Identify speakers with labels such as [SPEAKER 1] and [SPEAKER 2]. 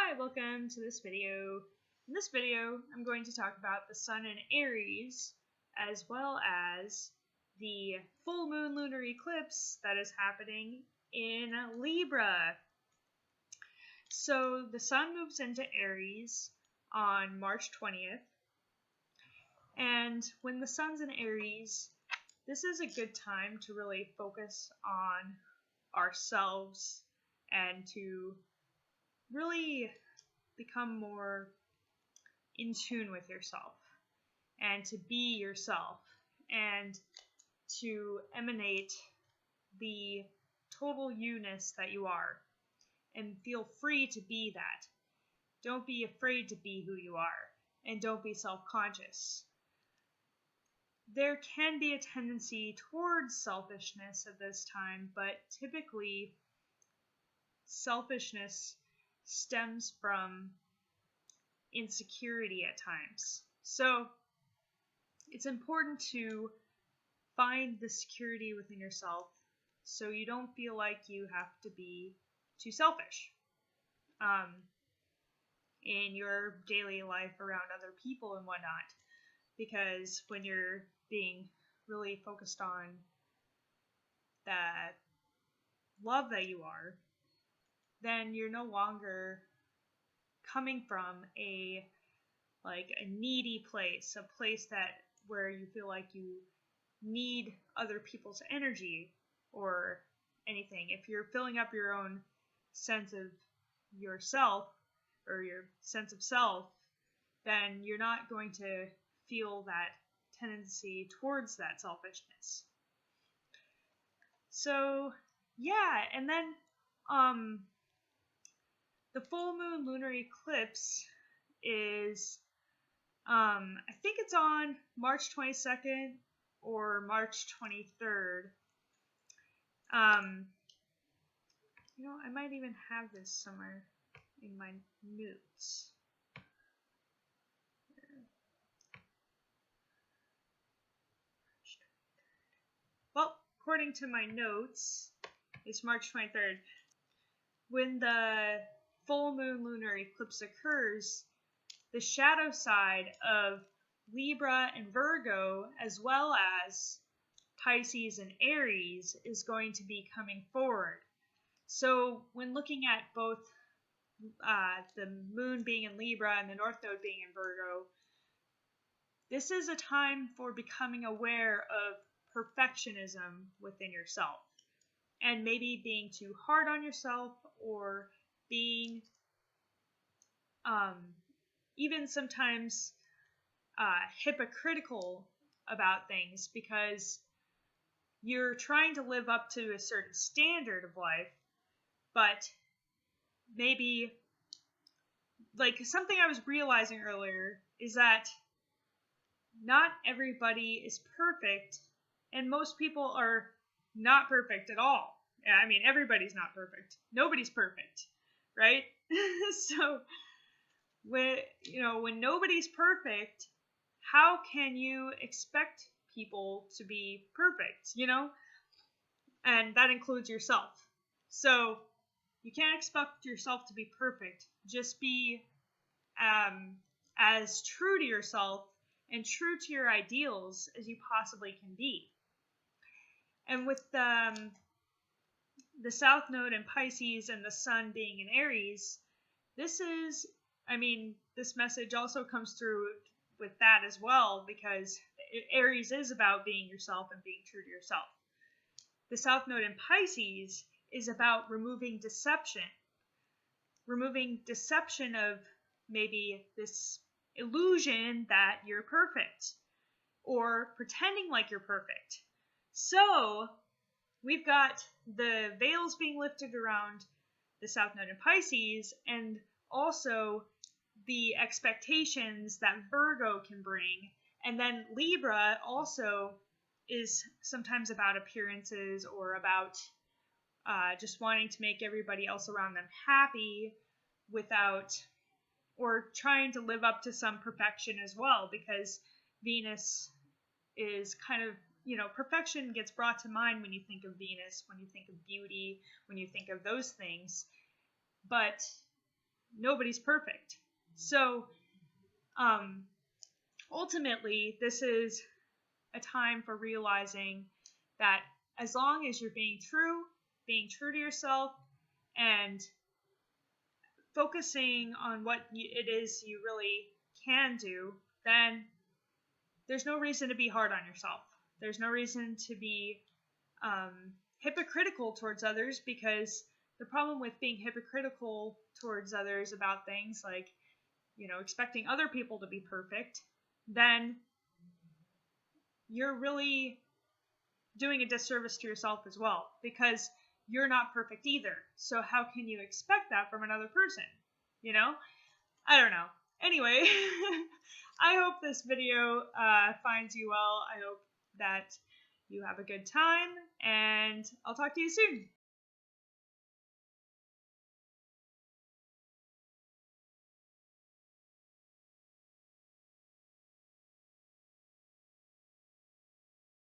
[SPEAKER 1] Hi, welcome to this video. In this video, I'm going to talk about the Sun in Aries, as well as the full moon lunar eclipse that is happening in Libra. So the Sun moves into Aries on March 20th, and when the Sun's in Aries, this is a good time to really focus on ourselves and to really become more in tune with yourself and to be yourself and to emanate the total you-ness that you are and feel free to be that. Don't be afraid to be who you are and don't be self-conscious. There can be a tendency towards selfishness at this time, but typically selfishness stems from insecurity at times. So it's important to find the security within yourself so you don't feel like you have to be too selfish in your daily life around other people and whatnot. Because when you're being really focused on that love that you are, then you're no longer coming from a needy place, a place that where you feel like you need other people's energy or anything. If you're filling up your own sense of yourself or your sense of self, then you're not going to feel that tendency towards that selfishness. So yeah, and then the full moon lunar eclipse is, I think it's on March 22nd or March 23rd. I might even have this somewhere in my notes. Well, according to my notes, it's March 23rd. When the full moon lunar eclipse occurs, the shadow side of Libra and Virgo, as well as Pisces and Aries, is going to be coming forward. So when looking at both the moon being in Libra and the north node being in Virgo, this is a time for becoming aware of perfectionism within yourself and maybe being too hard on yourself or being even sometimes hypocritical about things because you're trying to live up to a certain standard of life, but maybe something I was realizing earlier is that not everybody is perfect, and most people are not perfect at all. I mean, everybody's not perfect. Nobody's perfect, right? So when nobody's perfect, how can you expect people to be perfect, And that includes yourself. So you can't expect yourself to be perfect. Just be as true to yourself and true to your ideals as you possibly can be. And with the South Node in Pisces and the Sun being in Aries, this message also comes through with that as well, because Aries is about being yourself and being true to yourself. The South Node in Pisces is about removing deception of maybe this illusion that you're perfect or pretending like you're perfect. So we've got the veils being lifted around the South Node in Pisces, and also the expectations that Virgo can bring. And then Libra also is sometimes about appearances or about just wanting to make everybody else around them happy or trying to live up to some perfection as well, because Venus is kind of, perfection gets brought to mind when you think of Venus, when you think of beauty, when you think of those things. But nobody's perfect. So, ultimately, this is a time for realizing that as long as you're being true to yourself, and focusing on what it is you really can do, then there's no reason to be hard on yourself. There's no reason to be hypocritical towards others, because the problem with being hypocritical towards others about things like, expecting other people to be perfect, then you're really doing a disservice to yourself as well, because you're not perfect either. So how can you expect that from another person? I don't know. Anyway, I hope this video finds you well. I hope that you have a good time, and I'll talk to you soon.